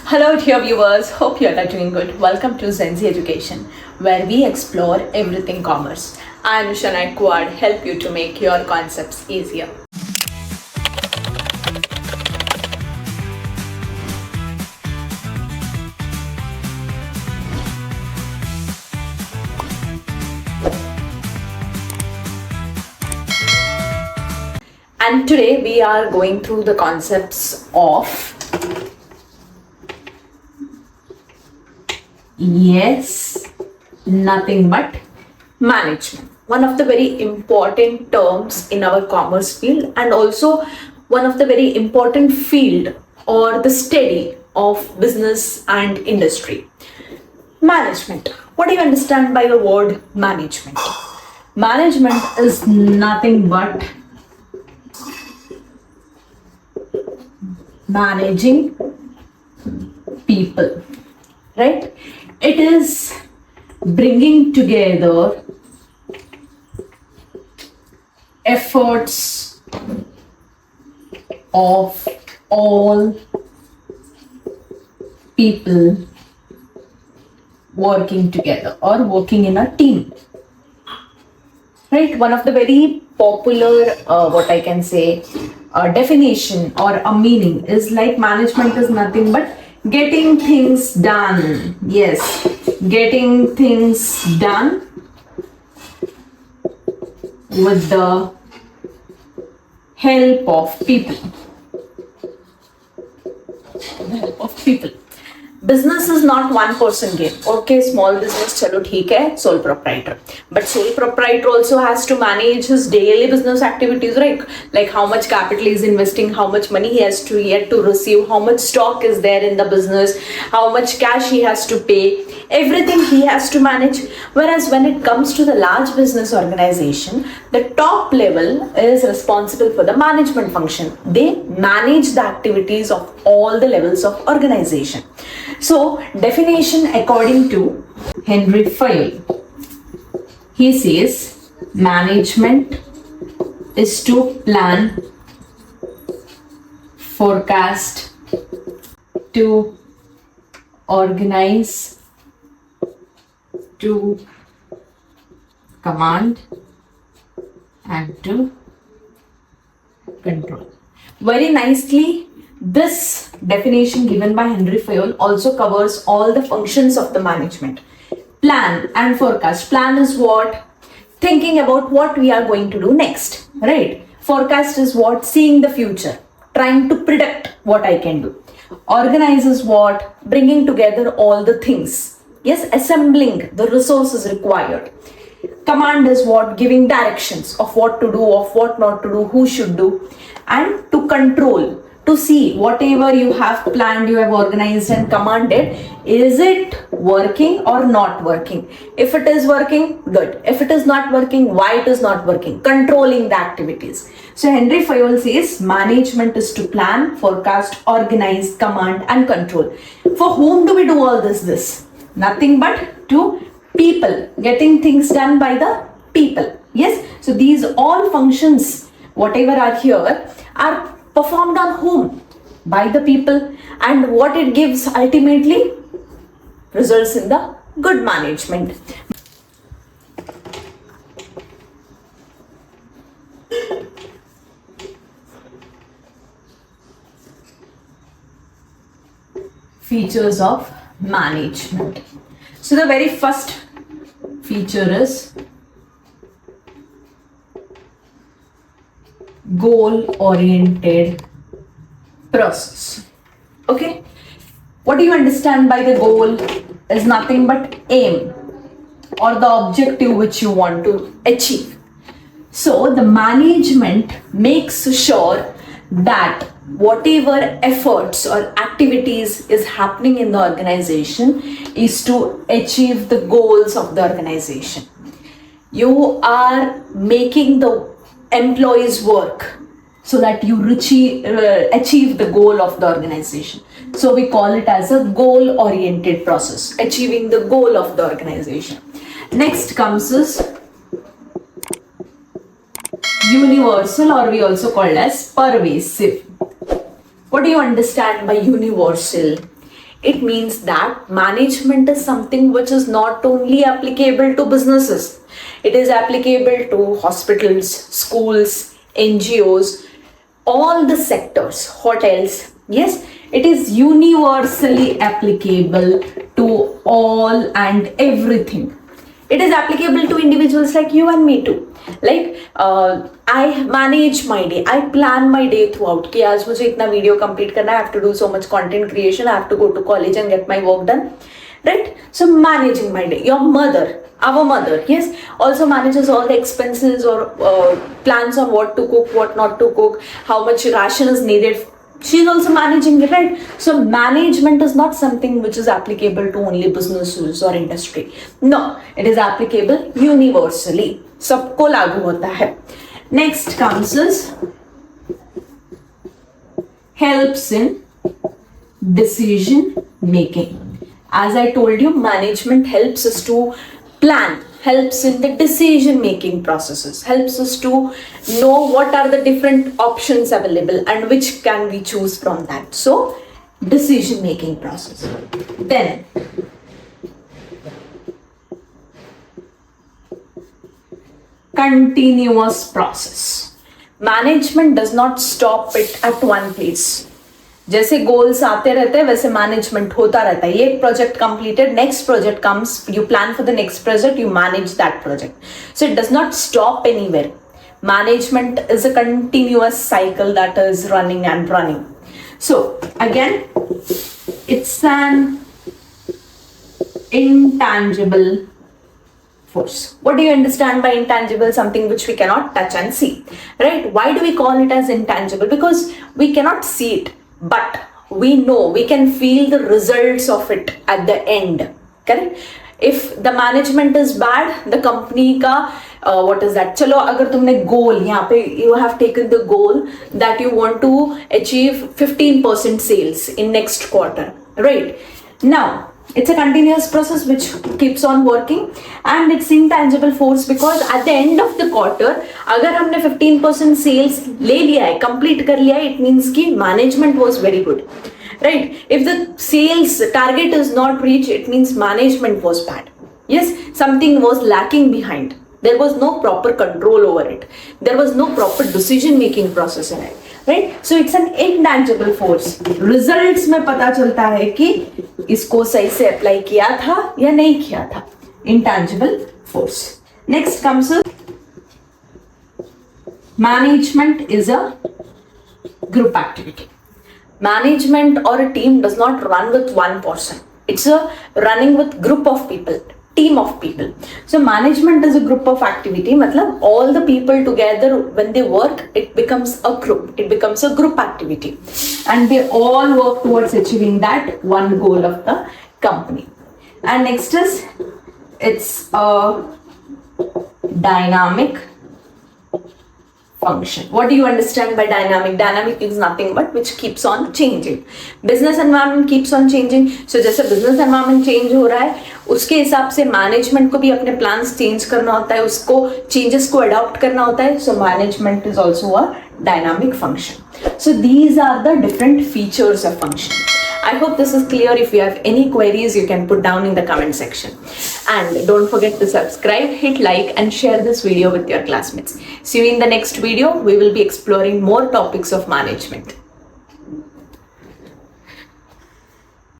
Hello, dear viewers. Hope you are doing good. Welcome to Zenzi Education, where we explore everything commerce. I am Shana Quad, help you to make your concepts easier. And today we are going through the concepts of nothing but management. One of the very important terms in our commerce field, and also one of the very important field or the study of business and industry. Management. What do you understand by the word management? Management is nothing but managing people, right? It is bringing together efforts of all people working together or working in a team, right? One of the very popular what I can say definition or a meaning is like management is nothing but getting things done. Yes, getting things done with the help of people. The help of people. Business is not one person game. Okay, small business, chalo theek hai, sole proprietor. But sole proprietor also has to manage his daily business activities, right? Like how much capital he's investing, how much money he has to yet to receive, how much stock is there in the business, how much cash he has to pay. Everything he has to manage. Whereas when it comes to the large business organization, the top level is responsible for the management function. They manage the activities of all the levels of organization. So, definition according to Henry Fayol, he says management is to plan, forecast, to organize, to command, and to control. Very nicely, this definition given by Henry Fayol also covers all the functions of the management. Plan and forecast. Plan is what? Thinking about what we are going to do next, right? Forecast is what? Seeing the future, trying to predict what I can do. Organize is what? Bringing together all the things. Yes, assembling the resources required. Command is what? Giving directions of what to do, of what not to do, who should do. And to control, to see whatever you have planned, you have organized and commanded, is it working or not working? If it is working, good. If it is not working, why it is not working? Controlling the activities. So Henry Fayol says management is to plan, forecast, organize, command and control. For whom do we do all this? Nothing but to people, getting things done by the people. Yes, so these all functions, whatever are here, are performed on whom? By the people. And what it gives ultimately results in the good management. Features of management. So the very first feature is goal-oriented process. Okay, what do you understand by the goal? Is nothing but aim or the objective which you want to achieve. So the management makes sure that whatever efforts or activities is happening in the organization is to achieve the goals of the organization. You are making the employees work so that you achieve the goal of the organization. So we call it as a goal oriented process, achieving the goal of the organization. Next comes is universal, or we also call as pervasive. What do you understand by universal? It means that management is something which is not only applicable to businesses, it is applicable to hospitals, schools, NGOs, all the sectors, hotels. Yes, it is universally applicable to all and everything. It is applicable to individuals like you and me too. Like I manage my day, I plan my day throughout कि आज मुझे इतना video complete करना है, I have to do so much content creation, I have to go to college and get my work done, right? So managing my day. Your mother, our mother, yes, also manages all the expenses or plans on what to cook, what not to cook, how much ration is needed. She's also managing it, right? So management is not something which is applicable to only businesses or industry. No, it is applicable universally. सबको लागू होता है. Next comes is helps in decision making. As I told you, management helps us to plan, helps in the decision making processes, helps us to know what are the different options available and which can we choose from that. So decision making process. Then continuous process. Management does not stop it at one place. जैसे goals आते रहते हैं वैसे management होता रहता है. ये एक project completed, next project comes, you plan for the next project, you manage that project. So it does not stop anywhere. Management is a continuous cycle that is running and running. So again, it's an intangible force. What do you understand by intangible? Something which we cannot touch and see, right? Why do we call it as intangible? Because we cannot see it, but we know, we can feel the results of it at the end, correct? If the management is bad, the company ka what is that? चलो अगर तुमने goal यहाँ पे, you have taken the goal that you want to achieve 15% sales in next quarter, right? Now it's a continuous process which keeps on working and it's intangible force because at the end of the quarter अगर हमने 15% sales ले लिया है, complete कर लिया है, it means कि management was very good, right? If the sales target is not reached, it means management was bad. Yes, something was lacking behind. There was no proper control over it. There was no proper decision making process in it. Right? So it's an intangible force. Results में पता चलता है कि इसको सही से apply किया था या नहीं किया था. Intangible force. Next comes management is a group activity. Management or a team does not run with one person. It's a running with group of people, team of people. So management is a group of activity. मतलब all the people together when they work, it becomes a group. It becomes a group activity, and they all work towards achieving that one goal of the company. And next is it's a dynamic function. What do you understand by dynamic? Dynamic is nothing but which keeps on changing. Business environment keeps on changing. So जैसे business environment change हो रहा है, उसके हिसाब से management को भी अपने plans change करना होता है, उसको changes को adopt करना होता है. So management is also a dynamic function. So these are the different features of function. I hope this is clear. If you have any queries, you can put down in the comment section. And don't forget to subscribe, hit like and share this video with your classmates. See you in the next video. We will be exploring more topics of management.